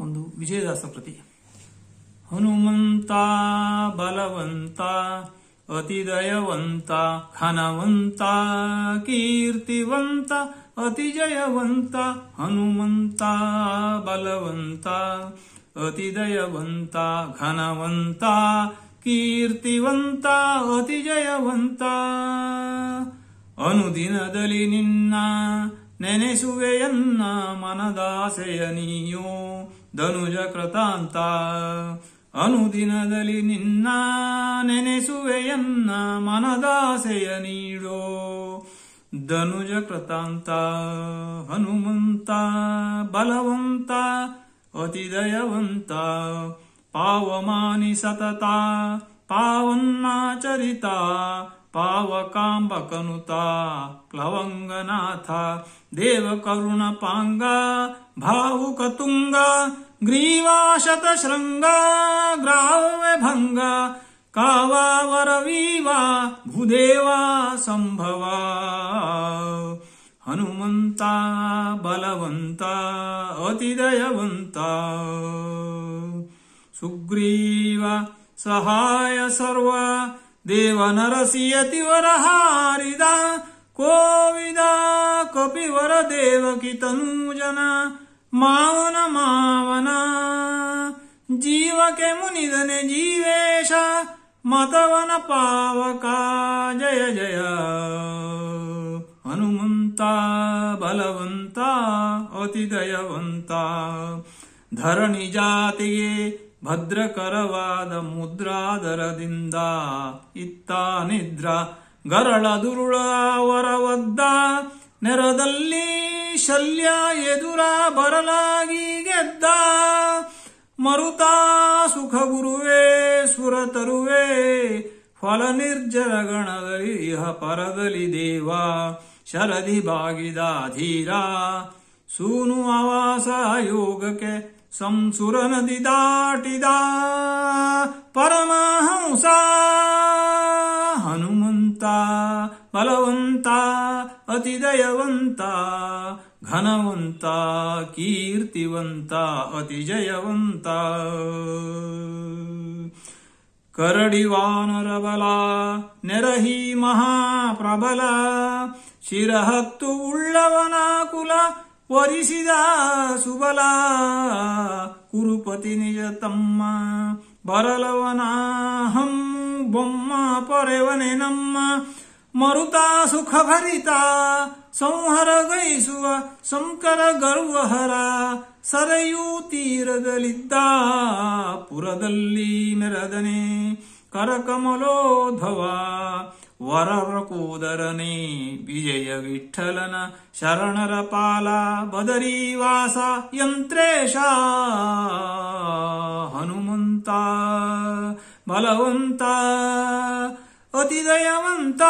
ಒಂದು ವಿಜಯದಾಸ ಕೃತಿ. ಹನುಮಂತ ಬಲವಂತ ಅತಿ ದಯವಂತ ಘನವಂತ ಕೀರ್ತಿವಂತ ಅತಿ ಜಯವಂತ. ಹನುಮಂತ ಬಲವಂತ ಅತಿ ದಯವಂತ ಘನವಂತ ಕೀರ್ತಿವಂತ ಅತಿ ಜಯವಂತ. ಅನುದಿನದಲ್ಲಿ ನಿನ್ನ ನೆನೆಸುವೆಯನ್ನ ಮನದಾಸೆಯ ನೀಯೋ ಧನುಜ ಕೃತಾಂತ. ಅನುದಿನದಲ್ಲಿ ನಿನ್ನ ನೆನೆಸುವೆಯನ್ನ ಮನದಾಸೆಯ ನೀಡೋ ಧನುಜ ಕೃತಾಂತ. ಹನುಮಂತ ಬಲವಂತ ಅತಿ ದಯವಂತ ಪಾವಮಾನಿ ಸತತ ಪಾವನ್ನಾಚರಿತ ಪಾವಕಾಂಬಕನುತ ಪ್ಲವಂಗನಾಥ. ದೇವ ಕರುಣಪಾಂಗ ಭಾವುಕ ತುಂಗ ಗ್ರೀವಾಶತ ಶೃಂಗ ಗ್ರಾವ್ಯ ಭಂಗ ಕಾವಾವರವೀವ ಭೂದೇವ ಸಂಭವ. ಹನುಮಂತ ಬಲವಂತ ಅತಿ ದಯವಂತ ಸುಗ್ರೀವ ಸಹಾಯ ಸರ್ವ ದೇವ ನರಸಿಯತಿವರ ಹಾರಿದ ಕೋವಿದ ಕಪಿವರ ದೇವಕಿ ತನೂಜನ ಮಾವನ ಮಾವನ. ಜೀವಕ್ಕೆ ಮುನಿದನೆ ಜೀವೇಶ ಮತವನ ಪಾವಕ ಜಯ ಜಯ. ಹನುಮಂತ ಬಲವಂತ ಅತಿ ದಯವಂತ ಧರಣಿ ಜಾತಿಗೆ ಭದ್ರಕರವಾದ ಮುದ್ರಾದರದಿಂದ ಇತ್ತ ನಿದ್ರ ಗರಳ ದುರುಳ ವರವದ್ದ ನೆರದಲ್ಲಿ ಶಲ್ಯ ಎದುರ ಬರಲಾಗಿ ಗೆದ್ದ. ಮರುತಾ ಸುಖ ಗುರುವೇ ಸುರ ತರುವೆ ಫಲ ನಿರ್ಜರ ಗಣದಲ್ಲಿ ಇಹ ಪರದಲ್ಲಿ ದೇವ. ಶರದಿ ಬಾಗಿದ ಧೀರ ಸೂನು ಆವಾಸ ಯೋಗಕ್ಕೆ ಸಂಸುರ ನದಿ ದಾಟಿದ ಪರಮಹಂಸ. ಹನುಮಂತ ಬಲವಂತ ಅತಿ ದಯವಂತ ಘನವಂತ ಕೀರ್ತಿವಂತ ಅತಿ ಜಯವಂತ. ಕರಡಿ ವಾನರ ಬಲ ನೆರಹಿ ಮಹಾಪ್ರಬಲ ಶಿರಹತ್ತು ಉಳ್ಳವನ ಕುಲ ವರಿಸಿದ ಸುಬಲ. ಕುರುಪತಿ ನಿಜ ತಮ್ಮ ಬರಲವನ ಹಂ ಬೊಮ್ಮ ಪೊರೆವನೆ ನಮ್ಮ. ಮರುತಾ ಸುಖ ಭರಿತ ಸಂಹರ ಗೈಸುವ ಸಂಕರ ಗರ್ವಹರ. ಸರಯೂ ತೀರದಲ್ಲಿದ್ದ ಪುರದಲ್ಲಿ ಮೆರದನೆ ಕರಕಮಲೋದ್ಭವ. ವರರ ಕೂದರನೆ ವಿಜಯ ವಿಠಲನ ಶರಣರ ಪಾಲ ಬದರಿವಾಸ ಯಂತ್ರೇಶ. ಹನುಮಂತ ಬಲವಂತ ಅತಿ ದಯವಂತ